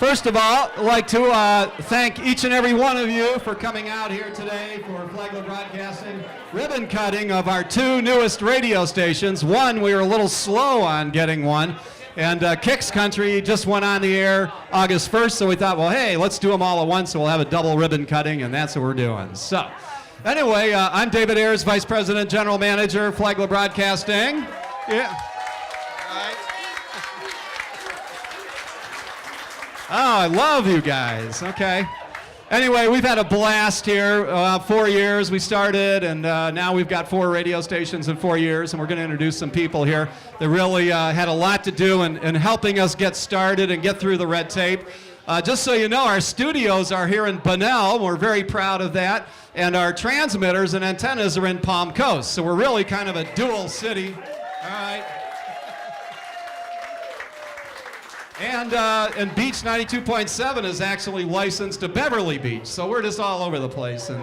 First of all, I'd like to thank each and every one of you for coming out here today for Flagler Broadcasting ribbon cutting of our two newest radio stations. One, we were a little slow on getting one, and Kicks Country just went on the air August 1st, so we thought, well, hey, let's do them all at once, so we'll have a double ribbon cutting, and that's what we're doing. So, anyway, I'm David Ayres, Vice President, General Manager, Flagler Broadcasting. Yeah. Oh, I love you guys. Okay. Anyway, we've had a blast here. 4 years we started, and now we've got 4 radio stations in 4 years, and we're going to introduce some people here that really had a lot to do in helping us get started and get through the red tape. Just so you know, our studios are here in Bunnell. We're very proud of that. And our transmitters and antennas are in Palm Coast. So we're really kind of a dual city. All right. And Beach 92.7 is actually licensed to Beverly Beach, so we're just all over the place and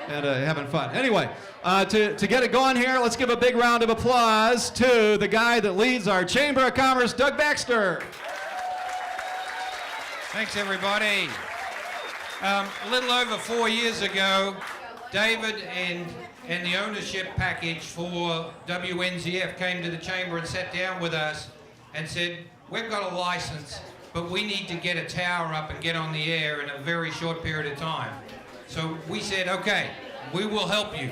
having fun. Anyway, to get it going here, let's give a big round of applause to the guy that leads our Chamber of Commerce, Doug Baxter. Thanks, everybody. A little over 4 years ago, David and the ownership package for WNZF came to the Chamber and sat down with us and said, we've got a license, but we need to get a tower up and get on the air in a very short period of time. So we said, okay, we will help you.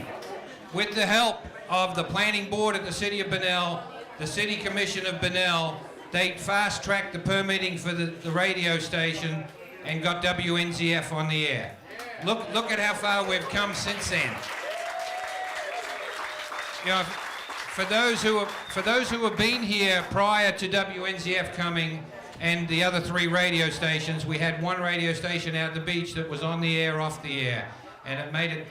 With the help of the planning board at the City of Bunnell, the City Commission of Bunnell, they fast-tracked the permitting for the radio station and got WNZF on the air. Look at how far we've come since then. You know, for those who have been here prior to WNZF coming and the other 3 radio stations, we had 1 radio station out at the beach that was on the air, off the air, and it made it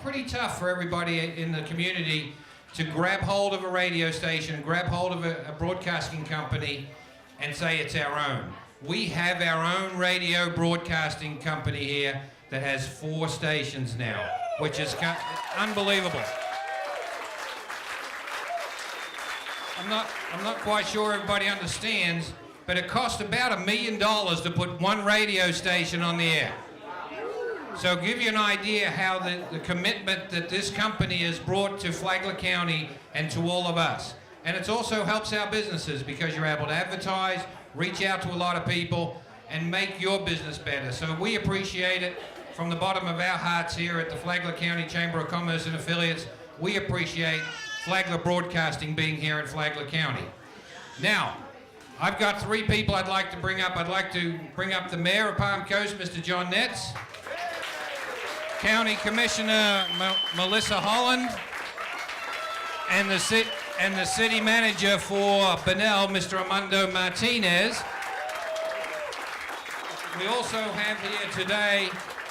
pretty tough for everybody in the community to grab hold of a radio station, grab hold of a broadcasting company, and say it's our own. We have our own radio broadcasting company here that has 4 stations now, which is unbelievable. I'm not quite sure everybody understands, but it cost about $1 million to put 1 radio station on the air. So give you an idea how the commitment that this company has brought to Flagler County and to all of us. And it also helps our businesses because you're able to advertise, reach out to a lot of people, and make your business better. So we appreciate it from the bottom of our hearts here at the Flagler County Chamber of Commerce and Affiliates. We appreciate Flagler Broadcasting being here in Flagler County. Now, I've got 3 people I'd like to bring up. I'd like to bring up the Mayor of Palm Coast, Mr. John Netz, County Commissioner Melissa Holland, and the City Manager for Bunnell, Mr. Armando Martinez. We also have here today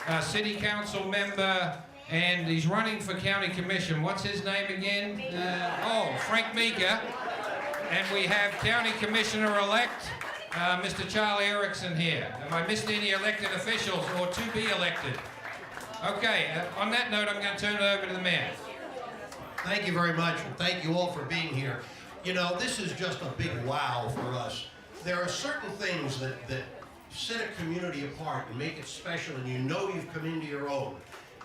a City Council member, and he's running for County Commission. What's his name again? Frank Meeker. And we have County Commissioner-elect, Mr. Charlie Erickson here. Have I missed any elected officials or to be elected? Okay, on that note, I'm going to turn it over to the Mayor. Thank you very much, and thank you all for being here. You know, this is just a big wow for us. There are certain things that set a community apart and make it special, and you know you've come into your own.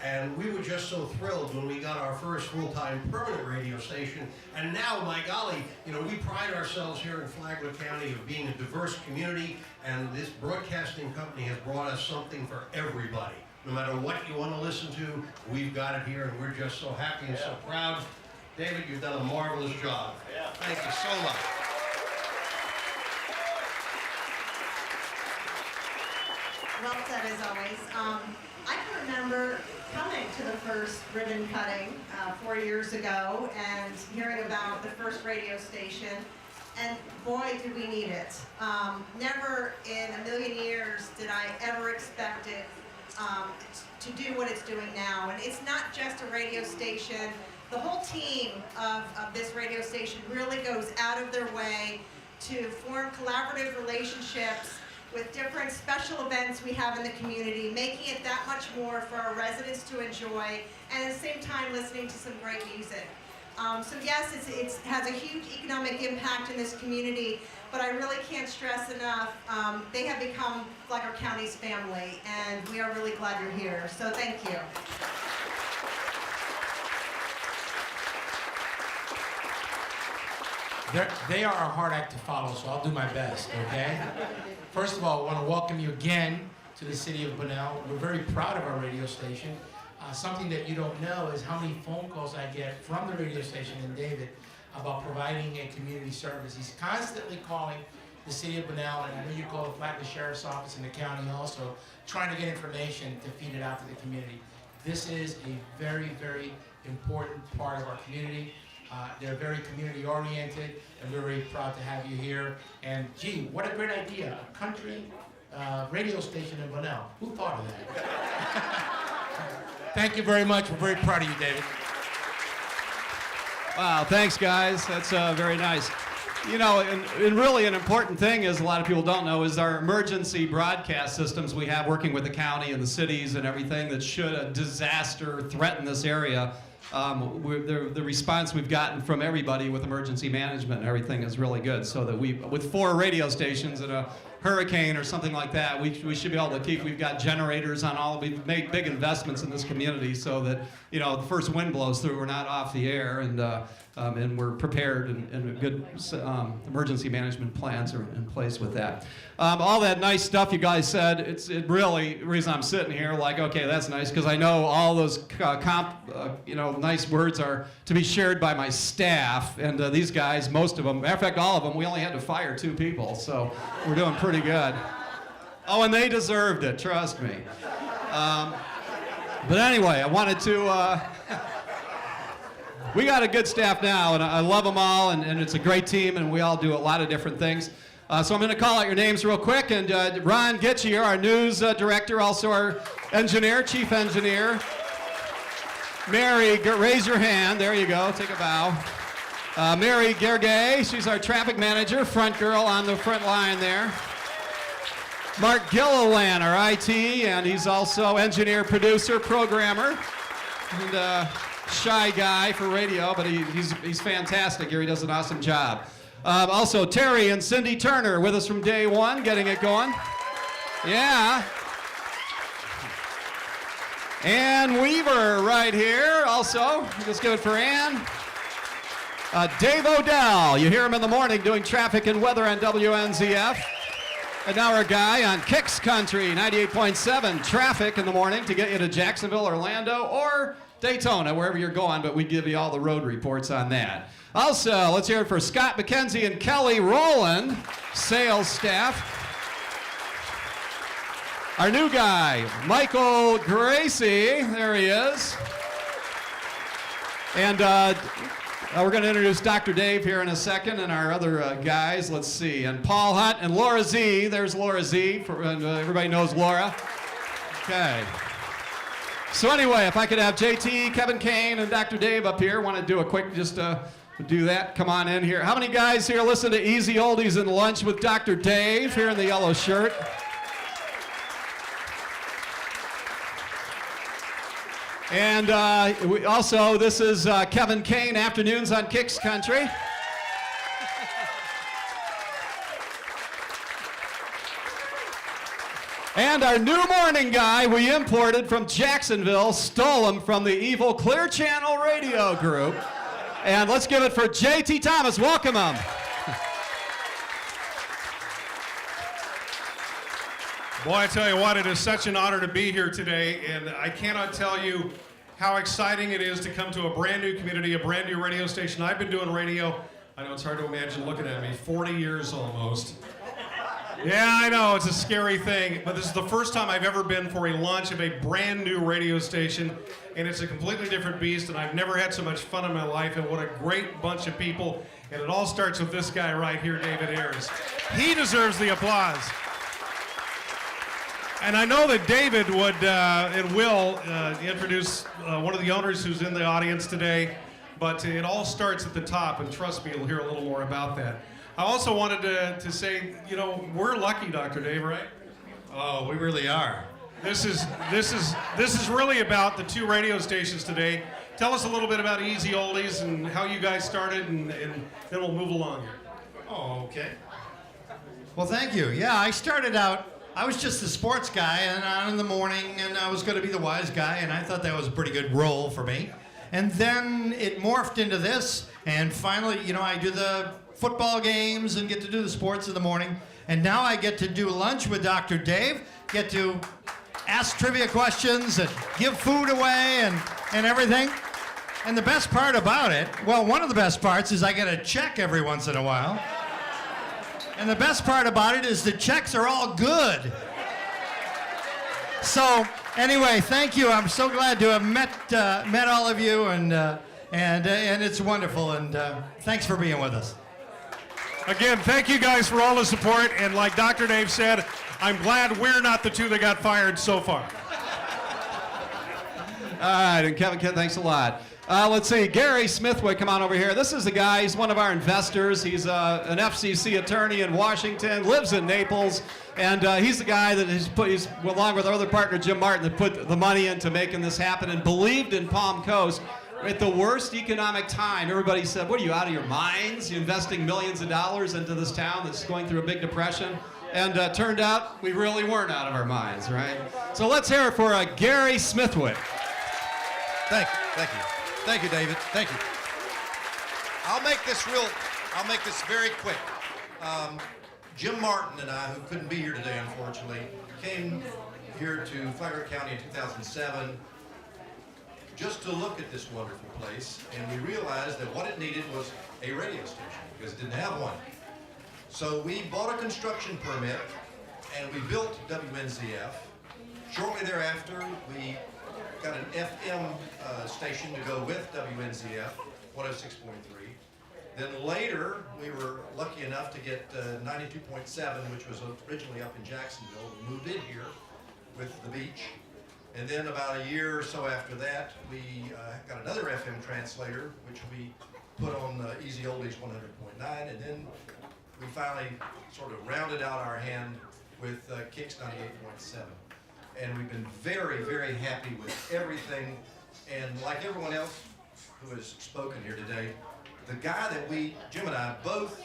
And we were just so thrilled when we got our first full-time permanent radio station. And now, my golly, you know, we pride ourselves here in Flagler County of being a diverse community, and this broadcasting company has brought us something for everybody. No matter what you want to listen to, we've got it here, and we're just so happy and so proud. David, you've done a marvelous job. Yeah. Thank you so much. Well said, as always. I can remember coming to the first ribbon cutting 4 years ago and hearing about the first radio station, and boy, did we need it. Never in a million years did I ever expect it to do what it's doing now. And it's not just a radio station. The whole team of this radio station really goes out of their way to form collaborative relationships with different special events we have in the community, making it that much more for our residents to enjoy, and at the same time listening to some great music. So yes, it has a huge economic impact in this community, but I really can't stress enough, they have become like our county's family, and we are really glad you're here. So thank you. They are a hard act to follow, so I'll do my best, okay? First of all, I want to welcome you again to the city of Bunnell. We're very proud of our radio station. Something that you don't know is how many phone calls I get from the radio station and David about providing a community service. He's constantly calling the city of Bunnell, and I know you call the Flatbush Sheriff's Office in the county also, trying to get information to feed it out to the community. This is a very, very important part of our community. They're very community oriented, and we're very proud to have you here. And gee, what a great idea, a country radio station in Bunnell. Who thought of that? Thank you very much. We're very proud of you, David. Wow, thanks guys. That's very nice. You know, and really an important thing is, a lot of people don't know, is our emergency broadcast systems we have working with the county and the cities and everything that should a disaster threaten this area. The response we've gotten from everybody with emergency management and everything is really good. So that with 4 radio stations and a hurricane or something like that, we should be able to keep. We've got generators on all. We've made big investments in this community so that, you know, the first wind blows through, we're not off the air, and we're prepared, and good emergency management plans are in place with that. All that nice stuff you guys said, it really, the reason I'm sitting here like, okay, that's nice, because I know all those nice words are to be shared by my staff, and these guys, most of them, matter of fact, all of them, we only had to fire 2 people, so we're doing pretty good. Oh, and they deserved it, trust me. But anyway, I wanted to, we got a good staff now, and I love them all, and it's a great team, and we all do a lot of different things. So I'm going to call out your names real quick, and Ron Gitchier, our news director, also our engineer, chief engineer. Mary, raise your hand. There you go. Take a bow. Mary Gergay, she's our traffic manager, front girl on the front line there. Mark Gilliland, our IT, and he's also engineer, producer, programmer, and shy guy for radio, but he's fantastic here. He does an awesome job. Also, Terry and Cindy Turner with us from day one, getting it going. Yeah. Ann Weaver right here also. Let's give it for Ann. Dave Odell, you hear him in the morning doing traffic and weather on WNZF. And now our guy on Kicks Country, 98.7, traffic in the morning to get you to Jacksonville, Orlando, or Daytona, wherever you're going, but we give you all the road reports on that. Also, let's hear it for Scott McKenzie and Kelly Rowland, sales staff. Our new guy, Michael Gracie, there he is. And we're going to introduce Dr. Dave here in a second, and our other guys, let's see. And Paul Hunt and Laura Z, there's Laura Z, everybody knows Laura. Okay. So anyway, if I could have JT, Kevin Kane, and Dr. Dave up here, want to do a quick, just do that, come on in here. How many guys here listen to Easy Oldies and Lunch with Dr. Dave here in the yellow shirt? And also, this is Kevin Kane, Afternoons on Kicks Country. And our new morning guy we imported from Jacksonville, stole him from the evil Clear Channel Radio Group. And let's give it for JT Thomas. Welcome him. Boy, I tell you what, it is such an honor to be here today, and I cannot tell you how exciting it is to come to a brand new community, a brand new radio station. I've been doing radio, I know it's hard to imagine looking at me, 40 years almost. Yeah, I know, it's a scary thing, but this is the first time I've ever been for a launch of a brand new radio station, and it's a completely different beast, and I've never had so much fun in my life, and what a great bunch of people, and it all starts with this guy right here, David Ayres. He deserves the applause. And I know that David would and will introduce one of the owners who's in the audience today, but it all starts at the top, and trust me, you'll hear a little more about that. I also wanted to say, you know, we're lucky, Dr. Dave, right? Oh, we really are. This is really about the 2 radio stations today. Tell us a little bit about Easy Oldies and how you guys started, and then we'll move along here. Oh, okay. Well, thank you. Yeah, I started out, I was just a sports guy and on in the morning, and I was going to be the wise guy, and I thought that was a pretty good role for me. And then it morphed into this, and finally, you know, I do the football games and get to do the sports in the morning. And now I get to do lunch with Dr. Dave, get to ask trivia questions and give food away and everything. And the best part about it, well, one of the best parts is I get a check every once in a while. And the best part about it is the checks are all good. So anyway, thank you. I'm so glad to have met all of you, and it's wonderful. And thanks for being with us. Again, thank you guys for all the support. And like Dr. Dave said, I'm glad we're not the two that got fired so far. All right, and Kevin, thanks a lot. Let's see, Gary Smithwick, come on over here. This is the guy, he's one of our investors. He's an FCC attorney in Washington, lives in Naples, and he's the guy that he's along with our other partner, Jim Martin, that put the money into making this happen and believed in Palm Coast. At the worst economic time, everybody said, what are you, out of your minds? You're investing millions of dollars into this town that's going through a big depression? And turned out we really weren't out of our minds, right? So let's hear it for Gary Smithwick. Thank you. Thank you, David. Thank you. I'll make this very quick. Jim Martin and I, who couldn't be here today, unfortunately, came here to Flagler County in 2007 just to look at this wonderful place, and we realized that what it needed was a radio station because it didn't have one. So we bought a construction permit and we built WNZF. Shortly thereafter, we got an FM station to go with WNZF, 106.3. Then later, we were lucky enough to get 92.7, which was originally up in Jacksonville. We moved in here with the beach. And then about a year or so after that, we got another FM translator, which we put on Easy Oldies 100.9. And then we finally sort of rounded out our hand with Kicks 98.7. And we've been very, very happy with everything. And like everyone else who has spoken here today, the guy that Jim and I both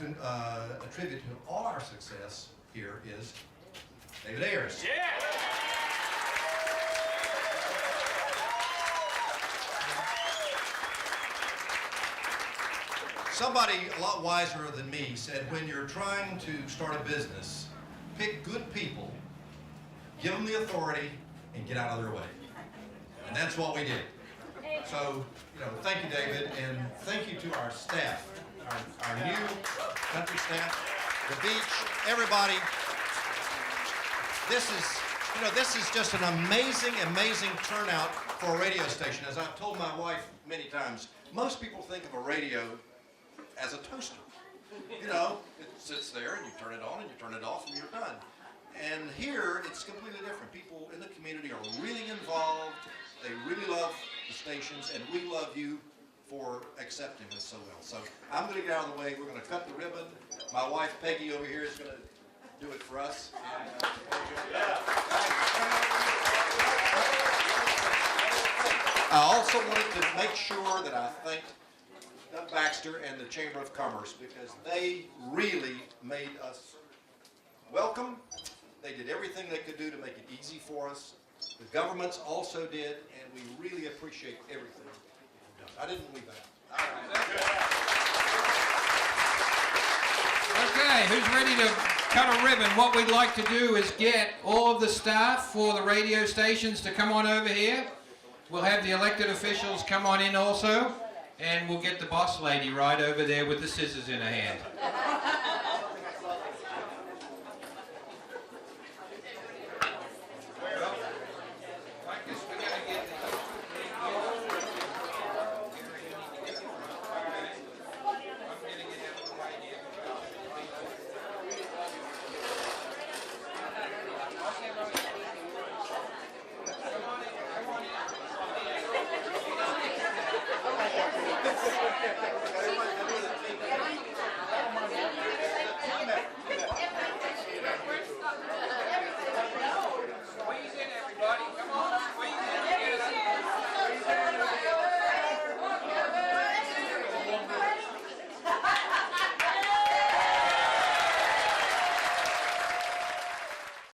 attribute to all our success here is David Ayres. Yeah! Somebody a lot wiser than me said, when you're trying to start a business, pick good people, give them the authority, and get out of their way. And that's what we did. So, thank you, David, and thank you to our staff, our new country staff, the beach, everybody. This is just an amazing, amazing turnout for a radio station. As I've told my wife many times, most people think of a radio as a toaster. It sits there and you turn it on and you turn it off and you're done. And here, it's completely different. People in the community are really involved. They really love the stations, and we love you for accepting us so well. So I'm going to get out of the way. We're going to cut the ribbon. My wife, Peggy, over here is going to do it for us. I also wanted to make sure that I thanked Doug Baxter and the Chamber of Commerce because they really made us welcome. They did everything they could do to make it easy for us. The governments also did, and we really appreciate everything. I didn't leave that. Okay, who's ready to cut a ribbon? What we'd like to do is get all of the staff for the radio stations to come on over here. We'll have the elected officials come on in also, and we'll get the boss lady right over there with the scissors in her hand.